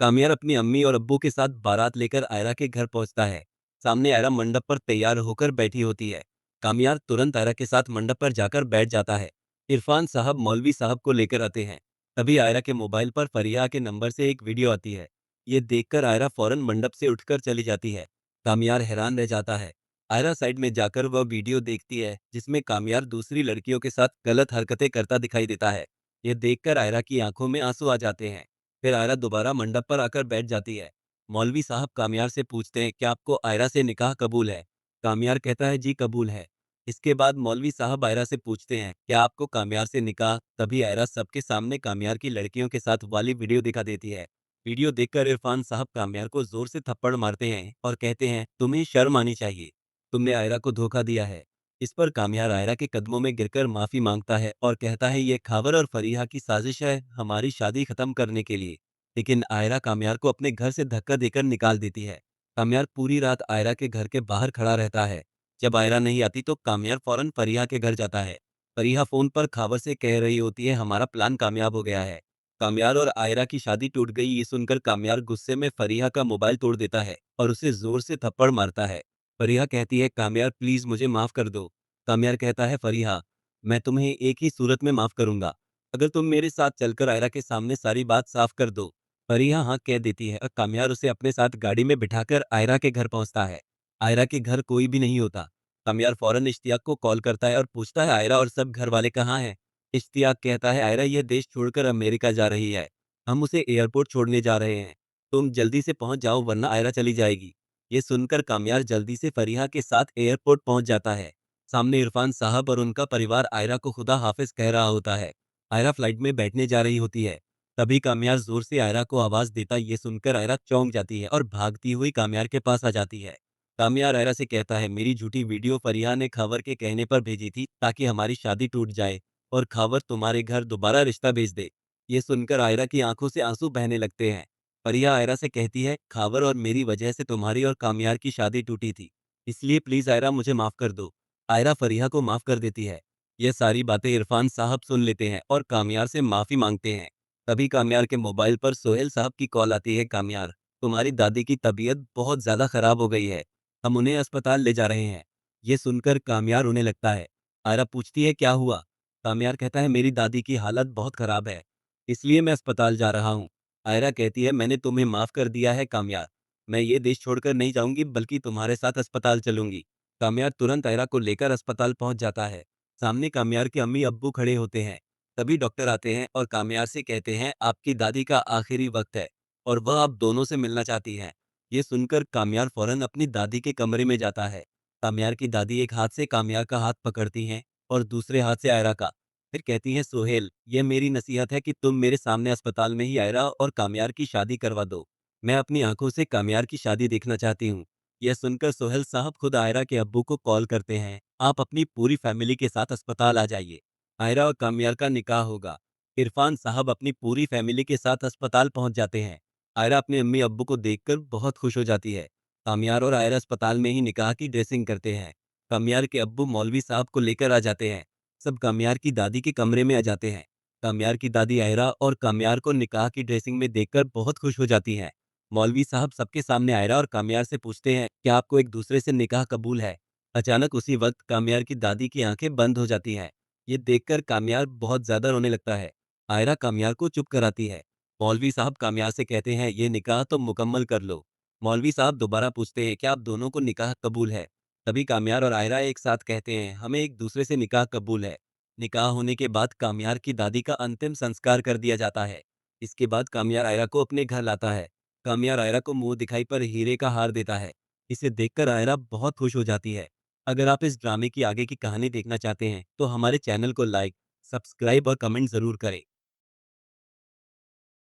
कामियार अपनी अम्मी और अब्बू के साथ बारात लेकर आयरा के घर पहुंचता है। सामने आयरा मंडप पर तैयार होकर बैठी होती है। कामियार तुरंत आयरा के साथ मंडप पर जाकर बैठ जाता है। इरफान साहब मौलवी साहब को लेकर आते हैं। तभी आयरा के मोबाइल पर फरिया के नंबर से एक वीडियो आती है। ये देखकर आयरा फौरन मंडप से उठकर चली जाती है। कामियार हैरान रह जाता है। आयरा साइड में जाकर वह वीडियो देखती है जिसमें कामियार दूसरी लड़कियों के साथ गलत हरकतें करता दिखाई देता है। यह देखकर आयरा की आंखों में आंसू आ जाते हैं। फिर आयरा दोबारा मंडप पर आकर बैठ जाती है। मौलवी साहब कामियार से पूछते हैं, क्या आपको आयरा से निकाह कबूल है? कामियार कहता है, जी कबूल है। इसके बाद मौलवी साहब आयरा से पूछते हैं, क्या आपको कामियार से निकाह? तभी आयरा सबके सामने कामियार की लड़कियों के साथ वाली वीडियो दिखा देती है। वीडियो देखकर इरफान साहब कामियार को जोर से थप्पड़ मारते हैं और कहते हैं, तुम्हें शर्म आनी चाहिए, तुमने आयरा को धोखा दिया है। इस पर कामियार आयरा के कदमों में गिरकर माफी मांगता है और कहता है, ये खावर और फरीहा की साजिश है हमारी शादी खत्म करने के लिए। लेकिन आयरा कामियार को अपने घर से धक्का देकर निकाल देती है। कामियार पूरी रात आयरा के घर के बाहर खड़ा रहता है। जब आयरा नहीं आती तो कामियार फौरन फरीहा के घर जाता है। फरीहा फोन पर खावर से कह रही होती है, हमारा प्लान कामयाब हो गया है। कामियार और आयरा की शादी टूट गई, ये सुनकर कामियार गुस्से में फरीहा का मोबाइल तोड़ देता है और उसे जोर से थप्पड़ मारता है। फरीहा कहती है, कामियार प्लीज मुझे माफ कर दो। कामियार कहता है, फरीहा मैं तुम्हें एक ही सूरत में माफ करूंगा, अगर तुम मेरे साथ चलकर आयरा के सामने सारी बात साफ कर दो। फरीहा हाँ कह देती है और कामियार उसे अपने साथ गाड़ी में बिठाकर आयरा के घर पहुंचता है। आयरा के घर कोई भी नहीं होता। कामियार फौरन इश्तियाक को कॉल करता है और पूछता है, आयरा और सब घर वाले कहाँ हैं? इश्तियाक कहता है, आयरा यह देश छोड़कर अमेरिका जा रही है, हम उसे एयरपोर्ट छोड़ने जा रहे हैं, तुम जल्दी से पहुंच जाओ वरना आयरा चली जाएगी। ये सुनकर कामियार जल्दी से फरीहा के साथ एयरपोर्ट पहुंच जाता है। सामने इरफान साहब और उनका परिवार आयरा को खुदा हाफिज कह रहा होता है। आयरा फ्लाइट में बैठने जा रही होती है। तभी कामियार जोर से आयरा को आवाज देता, ये सुनकर आयरा चौंक जाती है और भागती हुई कामियार के पास आ जाती है। कामियार आयरा से कहता है, मेरी झूठी वीडियो फरिया ने खावर के कहने पर भेजी थी ताकि हमारी शादी टूट जाए और खावर तुम्हारे घर दोबारा रिश्ता भेज दे। ये सुनकर आयरा की आंखों से आंसू बहने लगते हैं। फरिया आयरा से कहती है, खावर और मेरी वजह से तुम्हारी और कामियार की शादी टूटी थी, इसलिए प्लीज आयरा मुझे माफ कर दो। आयरा फरिया को माफ कर देती है। ये सारी बातें इरफान साहब सुन लेते हैं और कामियार से माफी मांगते हैं। तभी कामियार के मोबाइल पर सोहेल साहब की कॉल आती है, कामियार तुम्हारी दादी की तबीयत बहुत ज्यादा खराब हो गई है, हम उन्हें अस्पताल ले जा रहे हैं। ये सुनकर कामियार रोने लगता है। आयरा पूछती है, क्या हुआ? कामियार कहता है, मेरी दादी की हालत बहुत खराब है, इसलिए मैं अस्पताल जा रहा हूँ। आयरा कहती है, मैंने तुम्हें माफ कर दिया है कामियार, मैं ये देश छोड़कर नहीं जाऊंगी बल्कि तुम्हारे साथ अस्पताल चलूंगी। कामियार तुरंत आयरा को लेकर अस्पताल पहुंच जाता है। सामने कामियार के अम्मी अब्बू खड़े होते हैं। तभी डॉक्टर आते हैं और कामियार से कहते हैं, आपकी दादी का आखिरी वक्त है और वह आप दोनों से मिलना चाहती हैं। ये सुनकर कामियार फौरन अपनी दादी के कमरे में जाता है। कामियार की दादी एक हाथ से कामियार का हाथ पकड़ती हैं और दूसरे हाथ से आयरा का। फिर कहती हैं, सोहेल यह मेरी नसीहत है कि तुम मेरे सामने अस्पताल में ही आयरा और कामियार की शादी करवा दो, मैं अपनी आंखों से कामियार की शादी देखना चाहती हूँ। यह सुनकर सोहेल साहब खुद आयरा के अब्बू को कॉल करते हैं, आप अपनी पूरी फैमिली के साथ अस्पताल आ जाइए, आयरा और कामियार का निकाह होगा। इरफान साहब अपनी पूरी फैमिली के साथ अस्पताल पहुंच जाते हैं। आयरा अपने अम्मी अब्बू को देखकर बहुत खुश हो जाती है। कामियार और आयरा अस्पताल में ही निकाह की ड्रेसिंग करते हैं। कामियार के अब्बू मौलवी साहब को लेकर आ जाते हैं। सब कामियार की दादी के कमरे में आ जाते हैं। कामियार की दादी आयरा और कामियार को निकाह की ड्रेसिंग में देखकर बहुत खुश हो जाती हैं। मौलवी साहब सबके सामने आयरा और कामियार से पूछते हैं, क्या आपको एक दूसरे से निकाह कबूल है? अचानक उसी वक्त कामियार की दादी की आंखें बंद हो जाती हैं। ये देखकर कामियार बहुत ज्यादा रोने लगता है। आयरा कामियार को चुप कराती है। मौलवी साहब कामियार से कहते हैं, ये निकाह तो मुकम्मल कर लो। मौलवी साहब दोबारा पूछते हैं, क्या आप दोनों को निकाह कबूल है? तभी कामियार और आयरा एक साथ कहते हैं, हमें एक दूसरे से निकाह कबूल है। निकाह होने के बाद कामियार की दादी का अंतिम संस्कार कर दिया जाता है। इसके बाद कामियार आयरा को अपने घर लाता है। कामियार आयरा को मुंह दिखाई पर हीरे का हार देता है। इसे देखकर आयरा बहुत खुश हो जाती है। अगर आप इस ड्रामे की आगे की कहानी देखना चाहते हैं तो हमारे चैनल को लाइक, सब्सक्राइब और कमेंट जरूर करें।